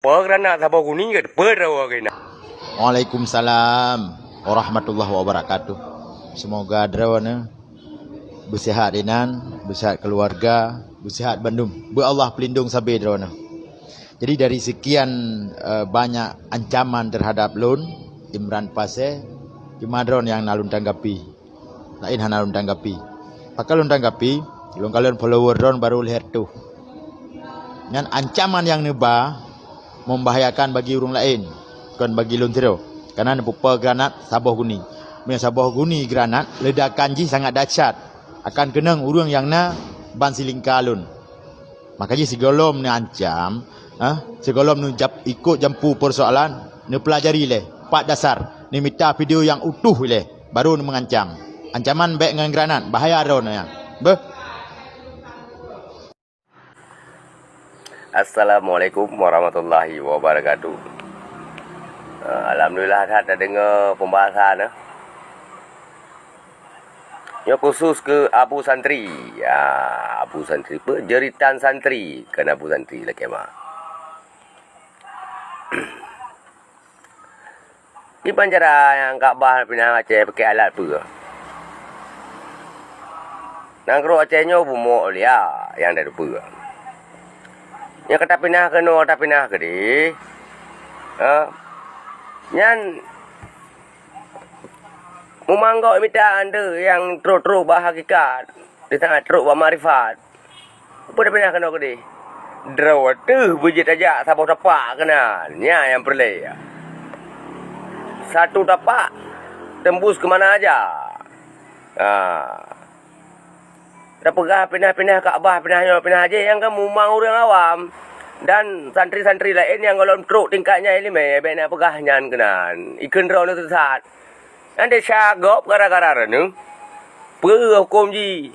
Pagranat sabah kuning ke perawa kena. Waalaikumsalam warahmatullahi wabarakatuh. Semoga drawana bersihat dinan, bersihat keluarga, bersihat bandung. Allah pelindung sabi drawana. Jadi dari sekian banyak ancaman terhadap loan Imran Pase, cuma drone yang nalun tanggapi. Lain hana nalun tanggapi. Pakal lun tanggapi, lun kalian follower drone baru lihat tuh. Dengan ancaman yang neba membahayakan bagi orang lain, bukan bagi lun tiro. Karena pupa granat sabah guni. Punya sabah guni granat ledakan ji sangat dahsyat. Akan kenang urang yang na ban silingka lun. Makanya segolom ni ancam, segolom nu ikut jampu persoalan, ni pelajari leh 4 dasar. Ni minta video yang utuh leh baru ni mengancam. Ancaman baik dengan granat, bahaya ron yang. Assalamualaikum warahmatullahi wabarakatuh. Alhamdulillah ada dengar pembahasan ya khusus ke Abu Santri. Abu Santri jeritan santri kan Abu Santri lah kemah. Di pancara yang Kaabah pindah Aceh pakai alat apa? Nang kro Acehnya bumuk dia yang dah lupa. Yang kata pindah ke no, kata pindah ke di. Nyan memanggau minta anda yang teruk-teruk bahagikat. Dia sangat teruk bermarifat. Apa dah pindah ke no ke di? Draw tu bujit aja sabah tapak kena. Nya yang perleh. Satu tapak tembus ke mana aja. Dah pegah pindah-pindah Kaabah, pindah aja yang kamu mang orang awam dan santri-santri lain yang kalau teruk tingkatnya ini baik nak pegahnya kenan. Ikan draw ni tersat. Anda syagop gara-gara ni. Per hukum ji.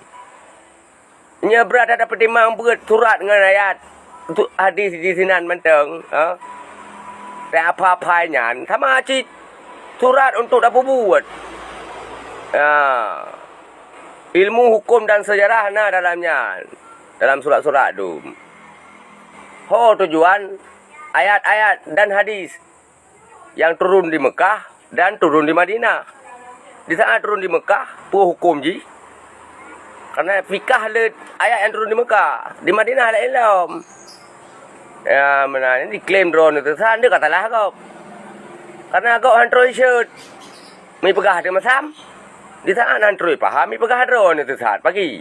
Nya berat ada pertimang buat surat dengan ayat. Untuk hadis di sinan menteng, tak apa-apa nyan. Sama aci surat untuk apa buat. Ilmu hukum dan sejarah dalamnya. Dalam surat-surat tu. Tujuan ayat-ayat dan hadis yang turun di Mekah dan turun di Madinah. Di saat turun di Mekah, hukum ji. Karena fikah le ayat yang turun di Mekah. Di Madinah lain lom. Ya, mana ni diklaim drone itu san dia katalah kau. Karena kau Android shirt. Mi pegah dia masam. Di saat Android paham mi pegah drone itu saat pagi.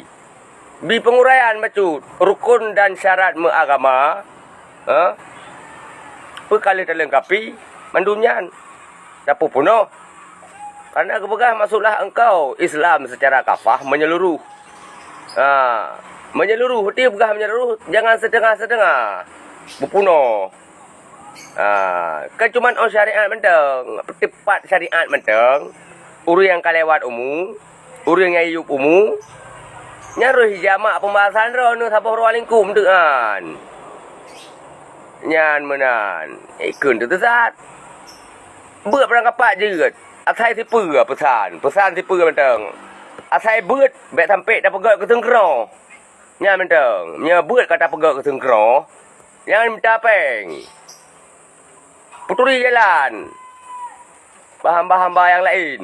Bi penguraian macu rukun dan syarat agama. Perkali terlengkapi mandunyan. Dapu puno. Karena kepegah masuklah engkau Islam secara kafah menyeluruh. Menyeluruh, dia pegah menyeluruh, jangan setengah-setengah. Berpuno. Kan cuma syariat menteng, tepat syariat menteng. Uri yang kalewat umum, uri yang ayub umum. Nyaruh jamak pembahasan rono sabah ruang lingkum tu kan. Nyan menan. Ikun tu tersat. Buat perangkapat je. Asai tipu pesan tipu menteng. Asai buat baik sampai dah pegat ke tengkero. Nyan menteng. Nya buat kata pegat ke tengkero. Yang minta peng. Puturi jalan. Bahan-bahan yang lain.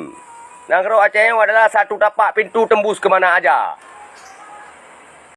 Nangkero Aceh adalah satu tapak pintu tembus ke mana aja.